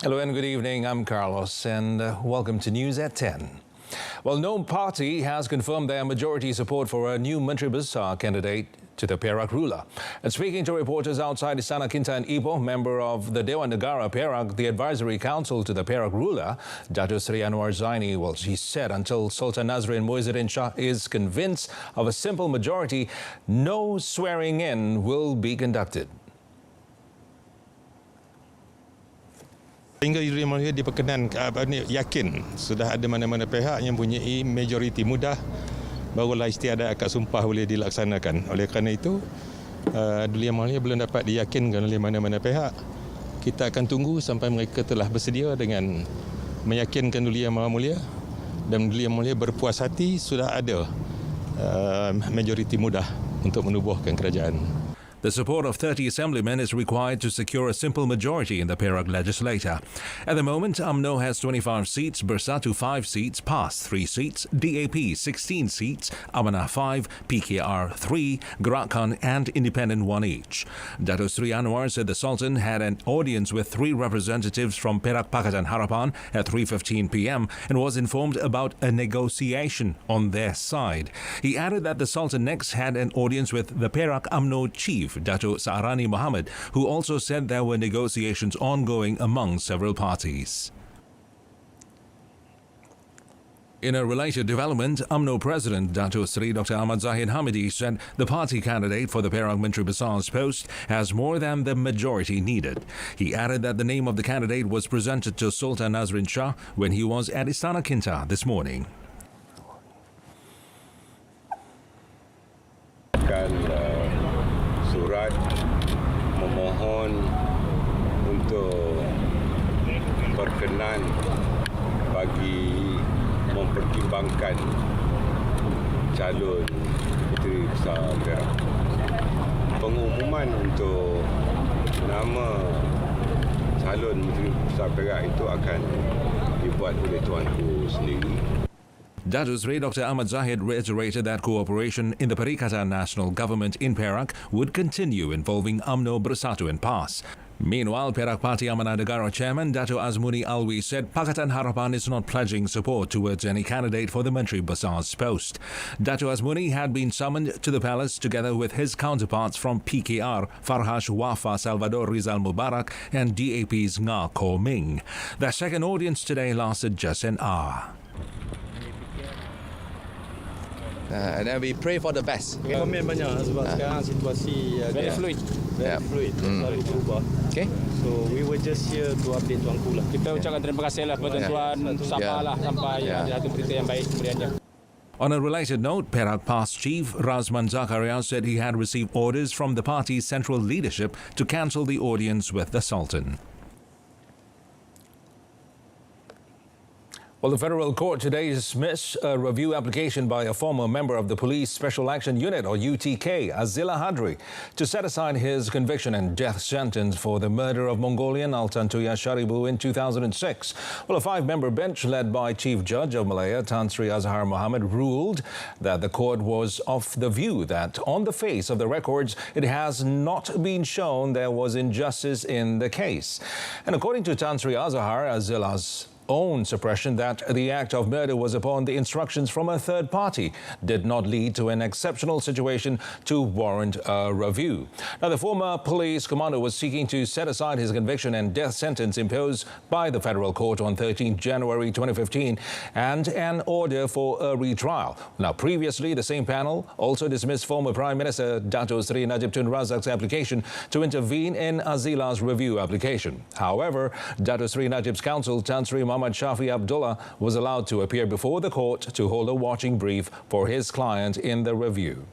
Hello and good evening. I'm Carlos and welcome to News at 10. Well, no party has confirmed their majority support for a new Menteri Besar candidate to the Perak ruler. And speaking to reporters outside Istana Kinta and Ipoh, member of the Dewan Negara Perak, the advisory council to the Perak ruler, Datuk Seri Anwar Zaini, well, she said until Sultan Nazrin Muhyiddin Shah is convinced of a simple majority, no swearing in will be conducted. Hingga Yang Mulia diperkenan yakin sudah ada mana-mana pihak yang mempunyai majoriti mudah, barulah istiadat akad sumpah boleh dilaksanakan. Oleh kerana itu, Yang Mulia belum dapat diyakinkan oleh mana-mana pihak. Kita akan tunggu sampai mereka telah bersedia dengan meyakinkan Yang Mulia dan Yang Mulia berpuas hati sudah ada majoriti mudah untuk menubuhkan kerajaan. The support of 30 assemblymen is required to secure a simple majority in the Perak legislature. At the moment, UMNO has 25 seats, Bersatu 5 seats, PAS 3 seats, DAP 16 seats, Amanah 5, PKR 3, Gerakan and Independent 1 each. Datuk Seri Anwar said the Sultan had an audience with 3 representatives from Perak Pakatan Harapan at 3:15 p.m. and was informed about a negotiation on their side. He added that the Sultan next had an audience with the Perak UMNO chief, Datuk Saarani Mohammed, who also said there were negotiations ongoing among several parties. In a related development, UMNO President Datuk Seri Dr. Ahmad Zahid Hamidi said the party candidate for the Perak Menteri Besar's post has more than the majority needed. He added that the name of the candidate was presented to Sultan Nazrin Shah when he was at Istana Kinta this morning. Surat memohon untuk berkenan bagi mempertimbangkan calon Menteri Besar Perak. Pengumuman untuk nama calon Menteri Besar Perak itu akan dibuat oleh tuanku sendiri. Datuk Seri Dr. Ahmad Zahid reiterated that cooperation in the Perikatan National Government in Perak would continue involving UMNO, Bersatu and PAS. Meanwhile, Perak Parti Amanah Negara Chairman Datuk Azmuni Alwi said Pakatan Harapan is not pledging support towards any candidate for the Menteri Besar's post. Datuk Azmuni had been summoned to the palace together with his counterparts from PKR, Farhash Wafa Salvador Rizal Mubarak and DAP's Nga Ko Ming. Their second audience today lasted just an hour. And then we pray for the best. Komen banyak sebab sekarang situasi very fluid. Selalu berubah. Okay. So we were just here to update tuanku lah. Kita ucapkan terima kasih lah pertentuan sabarlah sampai ada satu berita yang baik kemudiannya. On a related note, Perak PAS chief Razman Zakaria said he had received orders from the party's central leadership to cancel the audience with the Sultan. Well, the federal court today dismissed a review application by a former member of the Police Special Action Unit, or UTK, Azila Hadri, to set aside his conviction and death sentence for the murder of Mongolian Altan Tuya Sharibu in 2006. Well, a 5-member bench led by Chief Judge of Malaya, Tan Sri Azhar Mohammed, ruled that the court was of the view that on the face of the records, it has not been shown there was injustice in the case. And according to Tan Sri Azhar, Azila's own suppression that the act of murder was upon the instructions from a third party did not lead to an exceptional situation to warrant a review. Now, the former police commander was seeking to set aside his conviction and death sentence imposed by the federal court on 13 January 2015 and an order for a retrial. Now, previously, the same panel also dismissed former Prime Minister Datuk Seri Najib Tun Razak's application to intervene in Azila's review application. However, Datuk Seri Najib's counsel, Tan Sri Muhammad Shafi Abdullah, was allowed to appear before the court to hold a watching brief for his client in the review.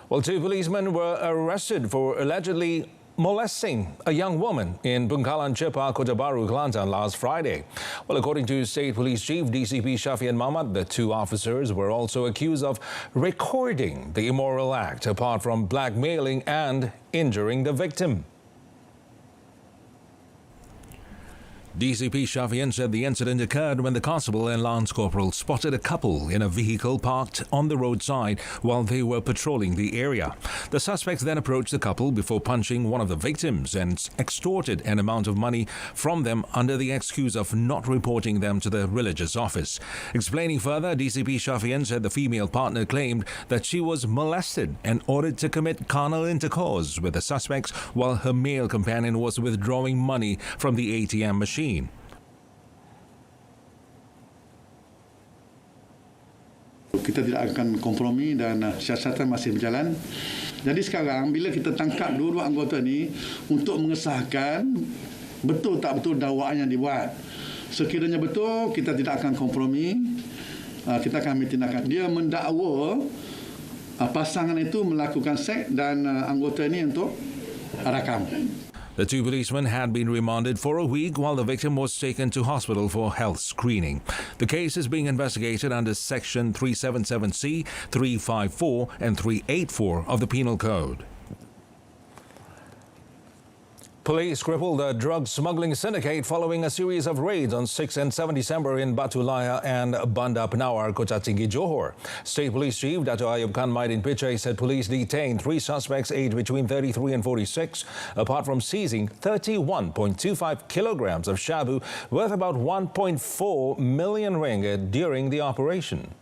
Well, 2 policemen were arrested for allegedly molesting a young woman in Bungkalan Cepa, Kota Baru, Kelantan last Friday. Well, according to State Police Chief DCP Shafian Mahmud, the 2 officers were also accused of recording the immoral act, apart from blackmailing and injuring the victim. DCP Shafian said the incident occurred when the constable and lance corporal spotted a couple in a vehicle parked on the roadside while they were patrolling the area. The suspects then approached the couple before punching one of the victims and extorted an amount of money from them under the excuse of not reporting them to the religious office. Explaining further, DCP Shafian said the female partner claimed that she was molested and ordered to commit carnal intercourse with the suspects while her male companion was withdrawing money from the ATM machine. Kita tidak akan kompromi dan siasatan masih berjalan. Jadi sekarang bila kita tangkap dua-dua anggota ni untuk mengesahkan betul tak betul dakwaan yang dibuat. Sekiranya betul, kita tidak akan kompromi. Kita akan ambil tindakan. Dia mendakwa pasangan itu melakukan seks dan anggota ini untuk rakam. The two policemen had been remanded for a week while the victim was taken to hospital for health screening. The case is being investigated under Section 377C, 354 and 384 of the Penal Code. Police crippled a drug smuggling syndicate following a series of raids on 6 and 7 December in Batu Laya and Banda Penawar, Kota Tinggi, Johor. State Police Chief Dato' Ayub Khan Maidin Pichai said police detained 3 suspects aged between 33 and 46, apart from seizing 31.25 kilograms of shabu worth about 1.4 million ringgit during the operation.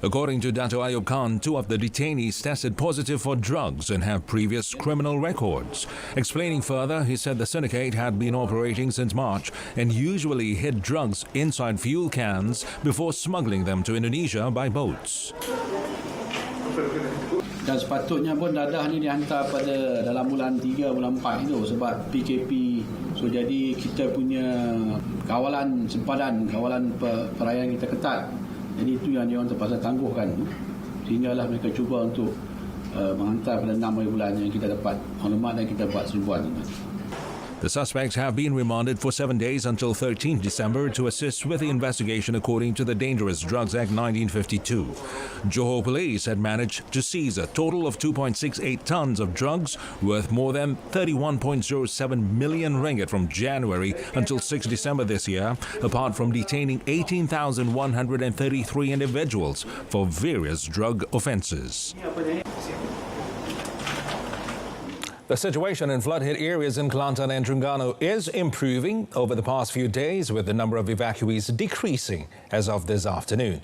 According to Dato' Ayub Khan, 2 of the detainees tested positive for drugs and have previous criminal records. Explaining further, he said the syndicate had been operating since March and usually hid drugs inside fuel cans before smuggling them to Indonesia by boats. Dan sepatutnya pun dadah ni dihantar pada dalam bulan 3, bulan 4 itu sebab PKP. So jadi kita punya kawalan sempadan, kawalan perayaan kita ketat. Jadi itu yang dia orang terpaksa tangguhkan. Sehinggalah mereka cuba untuk menghantar pada 6 bulan yang kita dapat maklumat dan kita buat serbuan. The suspects have been remanded for 7 days until 13 December to assist with the investigation according to the Dangerous Drugs Act 1952. Johor Police had managed to seize a total of 2.68 tons of drugs worth more than 31.07 million ringgit from January until 6 December this year, apart from detaining 18,133 individuals for various drug offences. The situation in flood-hit areas in Kelantan and Terengganu is improving over the past few days, with the number of evacuees decreasing as of this afternoon.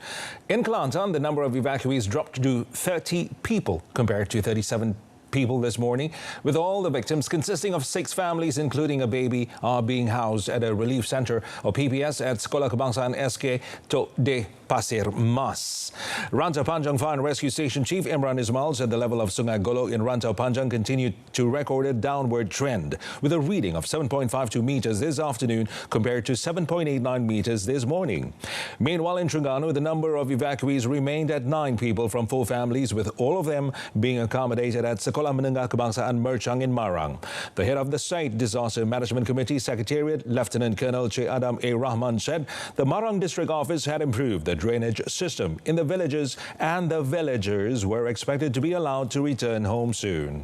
In Kelantan, the number of evacuees dropped to 30 people compared to 37 people this morning, with all the victims consisting of 6 families, including a baby, are being housed at a relief centre or PPS at Sekolah Kebangsaan SK Tok Deh Pasir Mas. Rantau Panjang Fire and Rescue Station Chief Imran Ismail said the level of Sungai Golok in Rantau Panjang continued to record a downward trend, with a reading of 7.52 metres this afternoon compared to 7.89 metres this morning. Meanwhile, in Terengganu, the number of evacuees remained at 9 people from 4 families, with all of them being accommodated at Sekolah Menengah Kebangsaan Merchang in Marang. The head of the State Disaster Management Committee Secretariat, Lieutenant Colonel Che Adam A. Rahman, said the Marang District Office had improved the drainage system in the villages and the villagers were expected to be allowed to return home soon.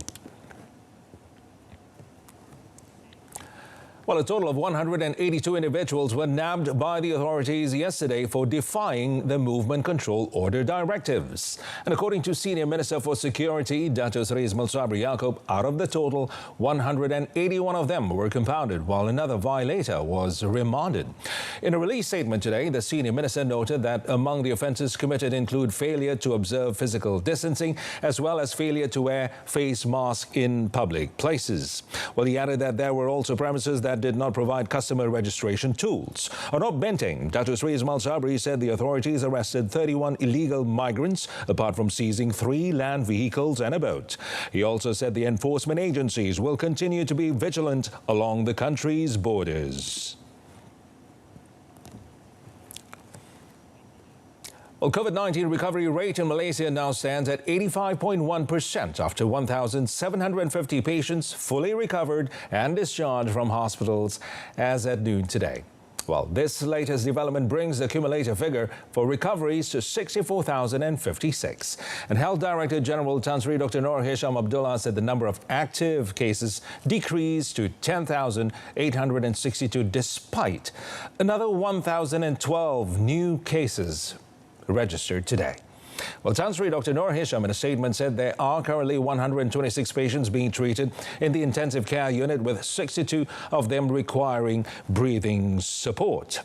Well, a total of 182 individuals were nabbed by the authorities yesterday for defying the movement control order directives. And according to Senior Minister for Security, Dato' Seri Ismail Sabri Yaakob, out of the total, 181 of them were compounded, while another violator was remanded. In a release statement today, the Senior Minister noted that among the offences committed include failure to observe physical distancing, as well as failure to wear face masks in public places. Well, he added that there were also premises that did not provide customer registration tools. On Op Benteng, Dato' Seri Ismail Sabri said the authorities arrested 31 illegal migrants, apart from seizing 3 land vehicles and a boat. He also said the enforcement agencies will continue to be vigilant along the country's borders. Well, COVID-19 recovery rate in Malaysia now stands at 85.1% after 1,750 patients fully recovered and discharged from hospitals as at noon today. Well, this latest development brings the cumulative figure for recoveries to 64,056. And Health Director General Tan Sri Dr. Noor Hisham Abdullah said the number of active cases decreased to 10,862 despite another 1,012 new cases registered today. Well, Tan Sri Dr. Noor Hisham in a statement said there are currently 126 patients being treated in the intensive care unit, with 62 of them requiring breathing support.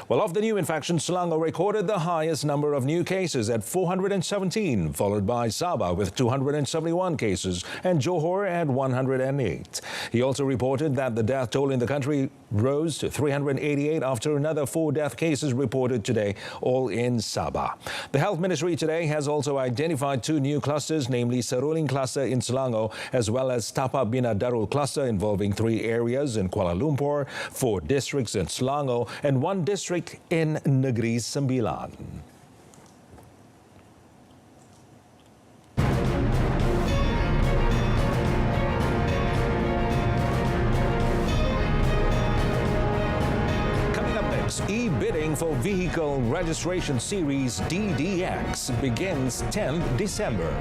Well, of the new infections, Selangor recorded the highest number of new cases at 417, followed by Sabah with 271 cases and Johor at 108. He also reported that the death toll in the country rose to 388 after another 4 death cases reported today, all in Sabah. The Health Ministry today has also identified 2 new clusters, namely Seruling cluster in Selangor as well as Tapak Bina Darul cluster involving 3 areas in Kuala Lumpur, 4 districts in Selangor and 1 district in Negeri Sembilan. E-bidding for Vehicle Registration Series DDX begins 10th December.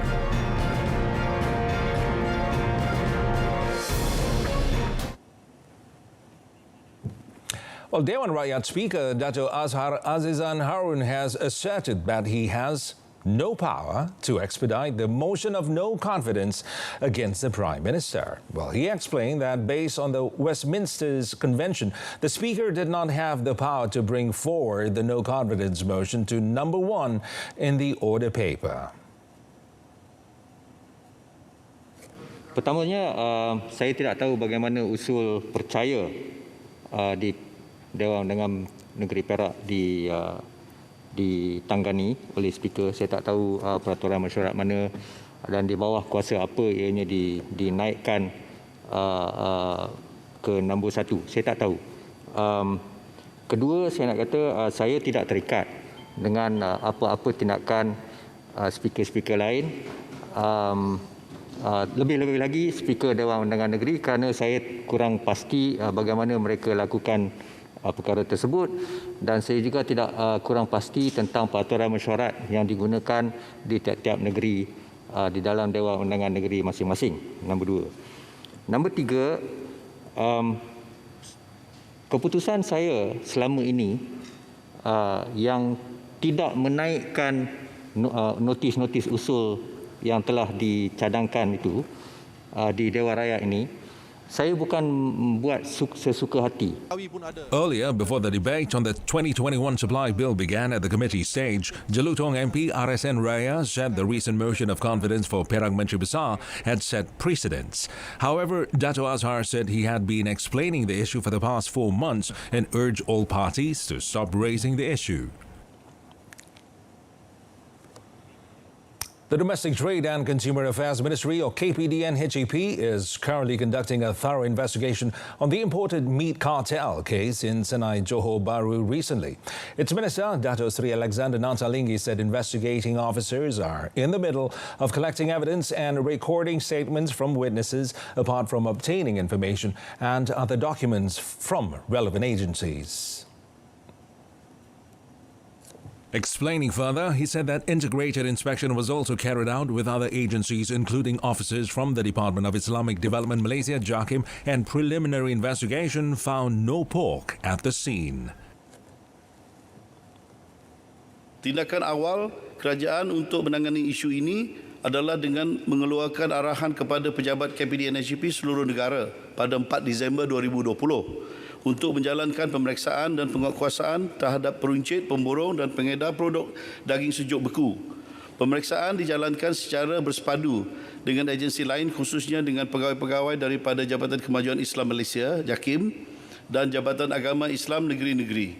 Well, Dewan Rakyat Speaker Dato' Azhar Azizan Harun has asserted that he has no power to expedite the motion of no confidence against the Prime Minister. Well, he explained that based on the Westminster's convention, the Speaker did not have the power to bring forward the no confidence motion to number 1 in the order paper. Pertamanya, saya tidak tahu bagaimana usul percaya di Dewan Undangan Negeri Perak ditangani oleh Speaker. Saya tak tahu peraturan mesyuarat mana dan di bawah kuasa apa ianya dinaikkan ke nombor 1. Saya tak tahu. Kedua, saya nak kata saya tidak terikat dengan apa-apa tindakan speaker-speaker lain. Lebih-lebih lagi Speaker Dewan Undangan Negeri, kerana saya kurang pasti bagaimana mereka lakukan perkara tersebut, dan saya juga tidak kurang pasti tentang peraturan mesyuarat yang digunakan di tiap-tiap negeri di dalam Dewan Undangan Negeri masing-masing. Nombor 2. Nombor 3, keputusan saya selama ini yang tidak menaikkan notis-notis usul yang telah dicadangkan itu di Dewan Raya ini, saya bukan buat sesuka hati. Earlier, before the debate on the 2021 supply bill began at the committee stage, Jelutong MP RSN Raya said the recent motion of confidence for Perak Menteri Besar had set precedents. However, Dato' Azhar said he had been explaining the issue for the past 4 months and urged all parties to stop raising the issue. The Domestic Trade and Consumer Affairs Ministry, or KPDN-HEP, is currently conducting a thorough investigation on the imported meat cartel case in Senai Johor Bahru recently. Its Minister, Dato' Sri Alexander Nantalingi, said investigating officers are in the middle of collecting evidence and recording statements from witnesses, apart from obtaining information and other documents from relevant agencies. Explaining further, he said that integrated inspection was also carried out with other agencies, including officers from the Department of Islamic Development Malaysia, JAKIM, and preliminary investigation found no pork at the scene. Tindakan awal kerajaan untuk menangani isu ini adalah dengan mengeluarkan arahan kepada pejabat KPDN-HEP seluruh negara pada 4 Disember 2020 untuk menjalankan pemeriksaan dan penguatkuasaan terhadap peruncit, pemborong dan pengedar produk daging sejuk beku. Pemeriksaan dijalankan secara bersepadu dengan agensi lain, khususnya dengan pegawai-pegawai daripada Jabatan Kemajuan Islam Malaysia, JAKIM, dan Jabatan Agama Islam Negeri-Negeri.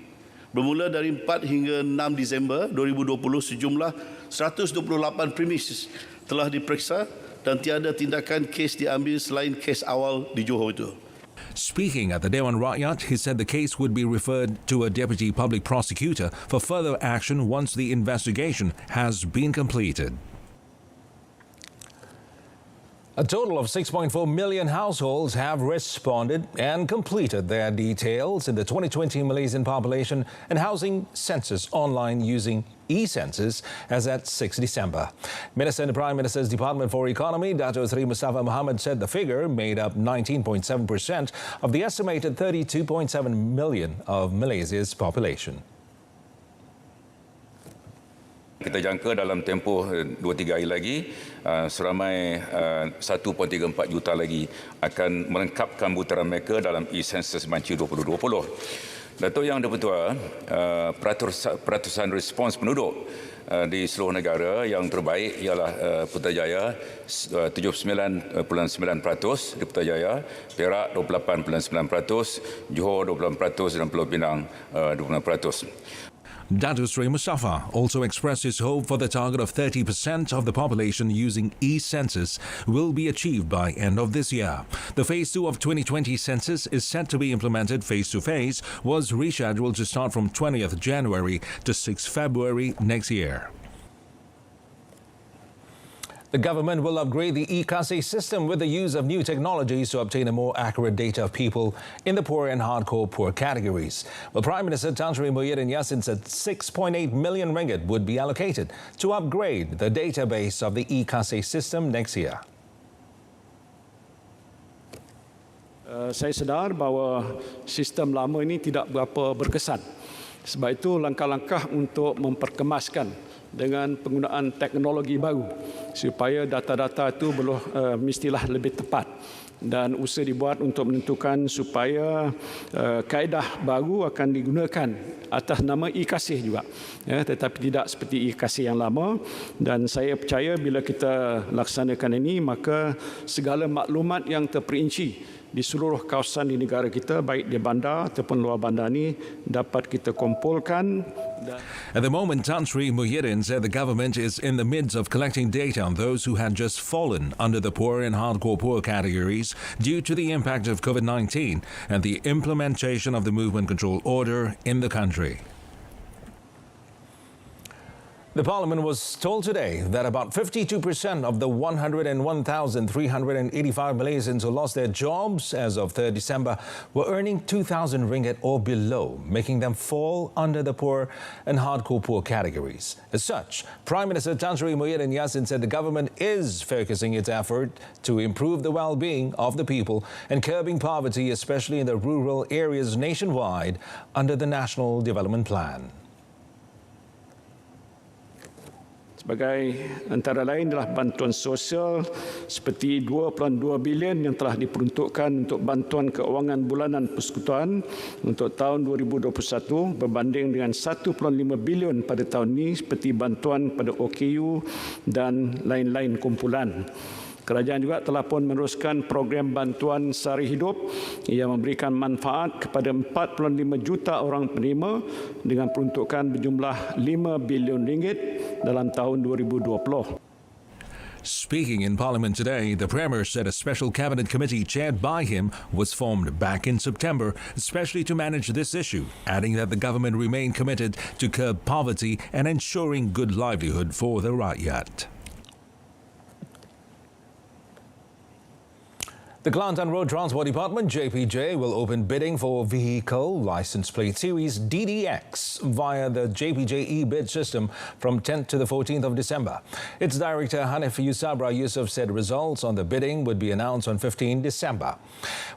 Bermula dari 4 hingga 6 Disember 2020, sejumlah 128 premis telah diperiksa dan tiada tindakan kes diambil selain kes awal di Johor itu. Speaking at the Dewan Rakyat, he said the case would be referred to a deputy public prosecutor for further action once the investigation has been completed. A total of 6.4 million households have responded and completed their details in the 2020 Malaysian Population and Housing Census online using e-census as at 6 December. Minister in the Prime Minister's Department for Economy, Dato Sri Mustafa Mohamad, said the figure made up 19.7% of the estimated 32.7 million of Malaysia's population. Kita jangka dalam tempoh 2-3 hari lagi, seramai 1.34 juta lagi akan melengkapkan putaran mereka dalam e-census Banci 2020. Datuk Yang di-Pertua, peratusan respons penduduk di seluruh negara yang terbaik ialah Putrajaya 79.9%, di Putrajaya, Perak 28.9%, Johor 28% dan Pulau Pinang 20%. Dato Sri Mustafa also expressed his hope for the target of 30% of the population using e-census will be achieved by end of this year. The Phase 2 of 2020 census is set to be implemented face-to-face, was rescheduled to start from 20th January to 6th February next year. The government will upgrade the e-KASI system with the use of new technologies to obtain a more accurate data of people in the poor and hardcore poor categories. Well, Prime Minister Tan Sri Muhyiddin Yassin said 6.8 million ringgit would be allocated to upgrade the database of the e-KASI system next year. Saya sedar bahawa sistem lama ini tidak berapa berkesan. Sebab itu langkah-langkah untuk memperkemaskan dengan penggunaan teknologi baru supaya data-data itu mestilah lebih tepat, dan usaha dibuat untuk menentukan supaya kaedah baru akan digunakan atas nama e-KASI juga, ya, tetapi tidak seperti e-KASI yang lama. Dan saya percaya bila kita laksanakan ini, maka segala maklumat yang terperinci di seluruh kawasan di negara kita, baik di bandar ataupun luar bandar ini, dapat kita kumpulkan. At the moment, Tan Sri Muhyiddin said the government is in the midst of collecting data on those who had just fallen under the poor and hardcore poor categories due to the impact of COVID-19 and the implementation of the movement control order in the country. The Parliament was told today that about 52% of the 101,385 Malaysians who lost their jobs as of 3rd December were earning 2,000 ringgit or below, making them fall under the poor and hardcore poor categories. As such, Prime Minister Tan Sri Muhyiddin Yassin said the government is focusing its effort to improve the well-being of the people and curbing poverty, especially in the rural areas nationwide, under the National Development Plan. Sebagai antara lain adalah bantuan sosial seperti 2.2 bilion yang telah diperuntukkan untuk bantuan keuangan bulanan persekutuan untuk tahun 2021 berbanding dengan 1.5 bilion pada tahun ini seperti bantuan pada OKU dan lain-lain kumpulan. Kerajaan juga telah pun meneruskan program bantuan sari hidup yang memberikan manfaat kepada 45 juta orang penerima dengan peruntukan berjumlah 5 bilion ringgit dalam tahun 2020. Speaking in Parliament today, the Premier said a special cabinet committee chaired by him was formed back in September, especially to manage this issue, adding that the government remained committed to curb poverty and ensuring good livelihood for the rakyat. The Kelantan Road Transport Department, JPJ, will open bidding for vehicle license plate series DDX via the JPJ e-bid system from 10th to the 14th of December. Its director, Hanif Yusabra Yusuf, said results on the bidding would be announced on 15 December.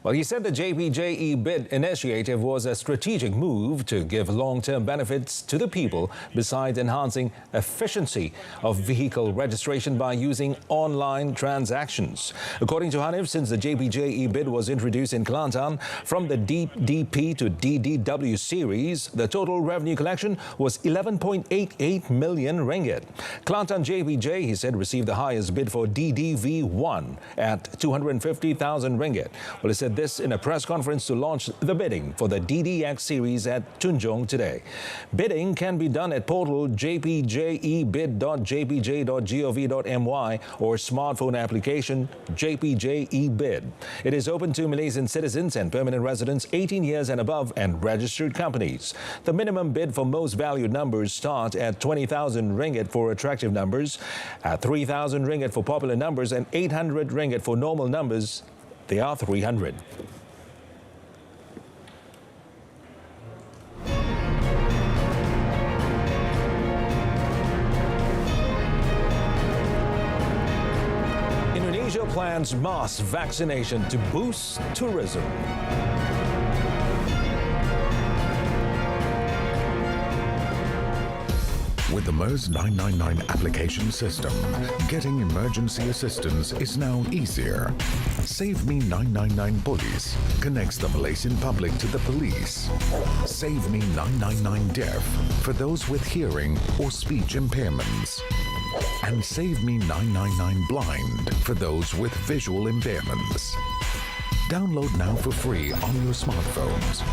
Well, he said the JPJ e-bid initiative was a strategic move to give long-term benefits to the people, besides enhancing efficiency of vehicle registration by using online transactions. According to Hanif, since the JPJ e-bid was introduced in Kelantan from the DP to DDW series, the total revenue collection was 11.88 million ringgit. Kelantan JPJ, he said, received the highest bid for DDV1 at 250,000 ringgit. Well, he said this in a press conference to launch the bidding for the DDX series at Tunjong today. Bidding can be done at portal jpjebid.jpj.gov.my or smartphone application JPJ eBid. It is open to Malaysian citizens and permanent residents 18 years and above and registered companies. The minimum bid for most valued numbers start at 20,000 ringgit for attractive numbers, at 3,000 ringgit for popular numbers and 800 ringgit for normal numbers. They are 300. Indonesia plans mass vaccination to boost tourism. With the MERS 999 application system, getting emergency assistance is now easier. Save Me 999 Police connects the Malaysian public to the police. Save Me 999 Deaf for those with hearing or speech impairments. And Save Me 999 Blind for those with visual impairments. Download now for free on your smartphones.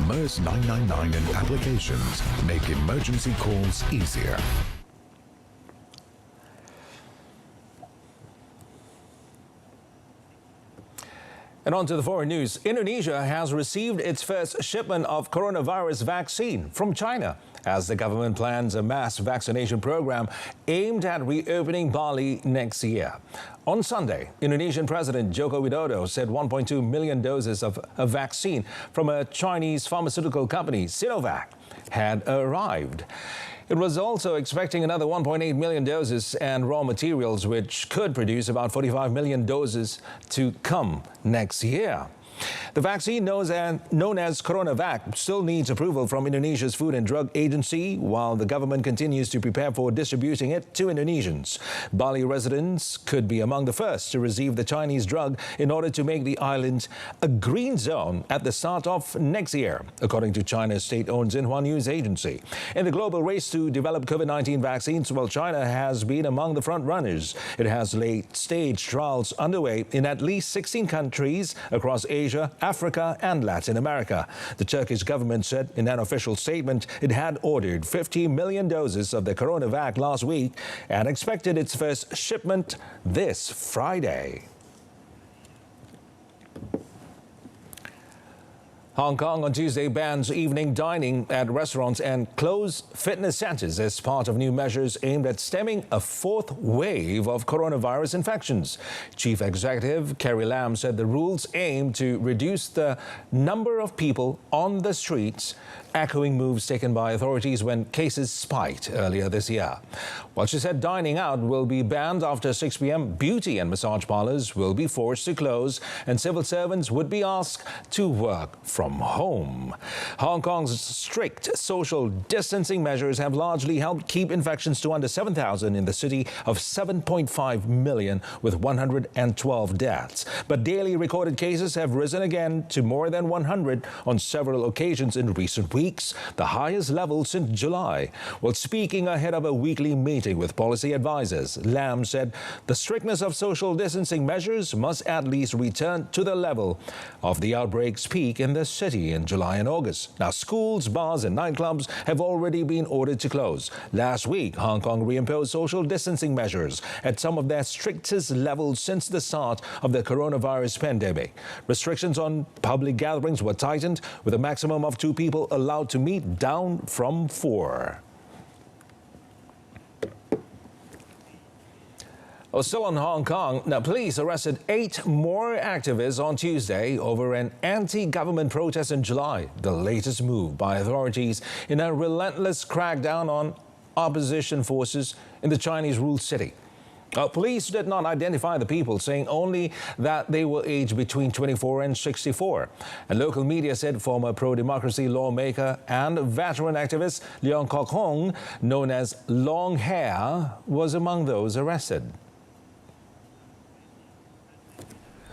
MERS 999 and applications make emergency calls easier. And on to the foreign news. Indonesia has received its first shipment of coronavirus vaccine from China as the government plans a mass vaccination program aimed at reopening Bali next year. On Sunday, Indonesian President Joko Widodo said 1.2 million doses of a vaccine from a Chinese pharmaceutical company, Sinovac, had arrived. It was also expecting another 1.8 million doses and raw materials, which could produce about 45 million doses to come next year. The vaccine known as CoronaVac still needs approval from Indonesia's Food and Drug Agency, while the government continues to prepare for distributing it to Indonesians. Bali residents could be among the first to receive the Chinese drug in order to make the island a green zone at the start of next year, according to China's state-owned Xinhua News Agency. In the global race to develop COVID-19 vaccines, while China has been among the front runners, it has late-stage trials underway in at least 16 countries across Asia, Africa and Latin America. The Turkish government said in an official statement it had ordered 50 million doses of the CoronaVac last week and expected its first shipment this Friday. Hong Kong on Tuesday bans evening dining at restaurants and closed fitness centres as part of new measures aimed at stemming a fourth wave of coronavirus infections. Chief Executive Carrie Lam said the rules aim to reduce the number of people on the streets, echoing moves taken by authorities when cases spiked earlier this year. While she said dining out will be banned after 6 p.m, beauty and massage parlours will be forced to close and civil servants would be asked to work from home. Hong Kong's strict social distancing measures have largely helped keep infections to under 7,000 in the city of 7.5 million with 112 deaths. But daily recorded cases have risen again to more than 100 on several occasions in recent weeks, the highest level since July. While speaking ahead of a weekly meeting with policy advisors, Lam said the strictness of social distancing measures must at least return to the level of the outbreak's peak in the city in July and August. Now, schools, bars and nightclubs have already been ordered to close. Last week, Hong Kong reimposed social distancing measures at some of their strictest levels since the start of the coronavirus pandemic. Restrictions on public gatherings were tightened, with a maximum of 2 people allowed to meet down from 4. Still in Hong Kong, now police arrested 8 more activists on Tuesday over an anti-government protest in July, the latest move by authorities in a relentless crackdown on opposition forces in the Chinese-ruled city. Police did not identify the people, saying only that they were aged between 24 and 64. And local media said former pro-democracy lawmaker and veteran activist Leong Kok Hong, known as Long Hair, was among those arrested.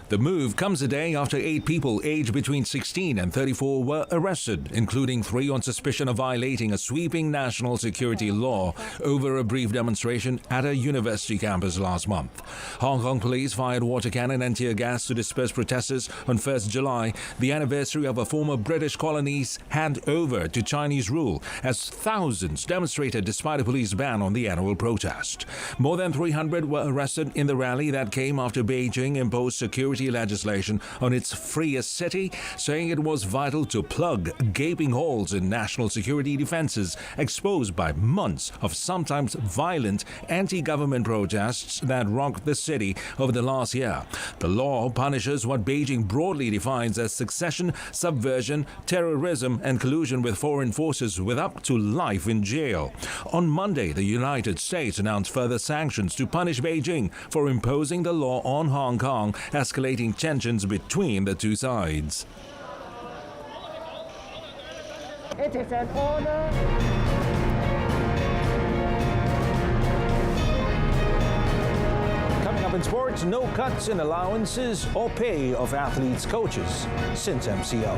The move comes a day after 8 people aged between 16 and 34 were arrested, including 3 on suspicion of violating a sweeping national security law over a brief demonstration at a university campus last month. Hong Kong police fired water cannon and tear gas to disperse protesters on 1st July, the anniversary of a former British colony's handover to Chinese rule, as thousands demonstrated despite a police ban on the annual protest. More than 300 were arrested in the rally that came after Beijing imposed security security legislation on its freest city, saying it was vital to plug gaping holes in national security defenses exposed by months of sometimes violent anti-government protests that rocked the city over the last year. The law punishes what Beijing broadly defines as secession, subversion, terrorism, and collusion with foreign forces with up to life in jail. On Monday, the United States announced further sanctions to punish Beijing for imposing the law on Hong Kong, escalating tensions between the two sides. It is an honor. Coming up in sports, no cuts in allowances or pay of athletes' coaches since MCO.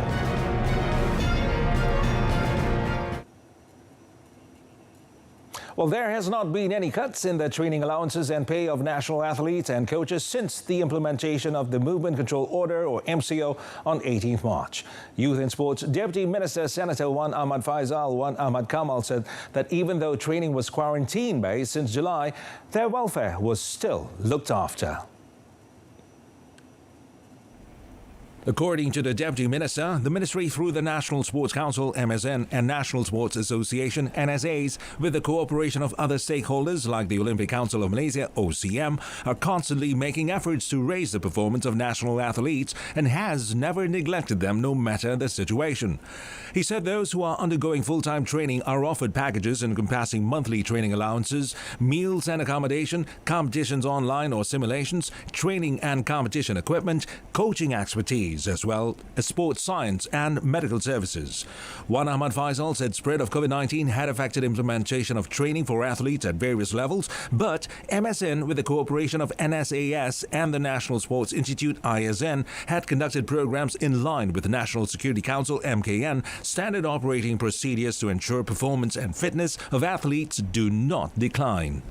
Well, there has not been any cuts in the training allowances and pay of national athletes and coaches since the implementation of the Movement Control Order, or MCO, on 18th March. Youth and Sports Deputy Minister Senator Wan Ahmad Faisal Wan Ahmad Kamal said that even though training was quarantine-based since July, their welfare was still looked after. According to the Deputy Minister, the Ministry, through the National Sports Council, MSN, and National Sports Association, NSAs, with the cooperation of other stakeholders like the Olympic Council of Malaysia, OCM, are constantly making efforts to raise the performance of national athletes and has never neglected them no matter the situation. He said those who are undergoing full-time training are offered packages encompassing monthly training allowances, meals and accommodation, competitions online or simulations, training and competition equipment, coaching expertise, as well as sports science and medical services. Wan Ahmad Faisal said spread of COVID-19 had affected implementation of training for athletes at various levels, but MSN, with the cooperation of NSAS and the National Sports Institute, ISN, had conducted programs in line with the National Security Council, MKN, standard operating procedures to ensure performance and fitness of athletes do not decline.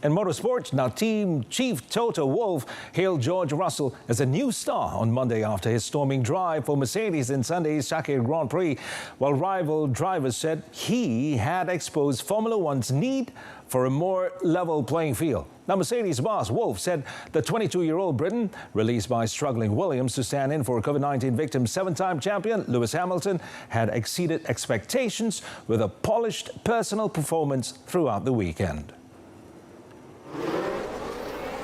In motorsports, now Team Chief Toto Wolff hailed George Russell as a new star on Monday after his storming drive for Mercedes in Sunday's Sakhir Grand Prix, while rival drivers said he had exposed Formula One's need for a more level playing field. Now, Mercedes boss Wolff said the 22-year-old Briton, released by struggling Williams to stand in for COVID-19 victim seven-time champion Lewis Hamilton, had exceeded expectations with a polished personal performance throughout the weekend.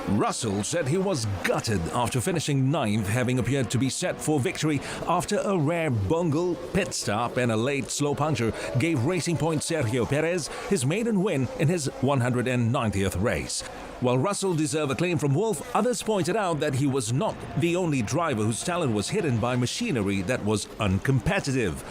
Russell said he was gutted after finishing ninth, having appeared to be set for victory after a rare bungle, pit stop and a late slow puncture gave Racing Point Sergio Perez his maiden win in his 190th race. While Russell deserved acclaim from Wolff, others pointed out that he was not the only driver whose talent was hidden by machinery that was uncompetitive.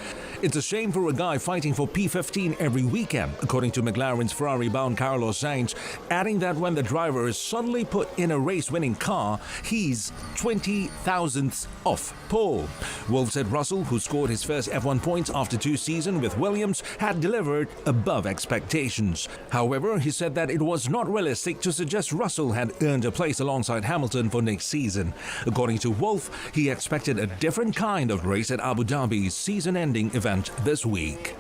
It's a shame for a guy fighting for P15 every weekend, according to McLaren's Ferrari-bound Carlos Sainz, adding that when the driver is suddenly put in a race-winning car, he's 20 thousandths off pole. Wolff said Russell, who scored his first F1 points after 2 seasons with Williams, had delivered above expectations. However, he said that it was not realistic to suggest Russell had earned a place alongside Hamilton for next season. According to Wolff, he expected a different kind of race at Abu Dhabi's season-ending event this week.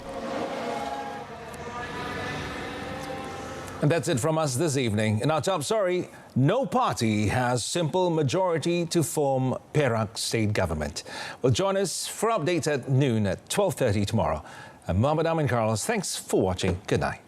And that's it from us this evening. In our top story, no party has simple majority to form Perak state government. Well, join us for updates at noon at 12:30 tomorrow. I'm Mohammed Amin Carlos. Thanks for watching. Good night.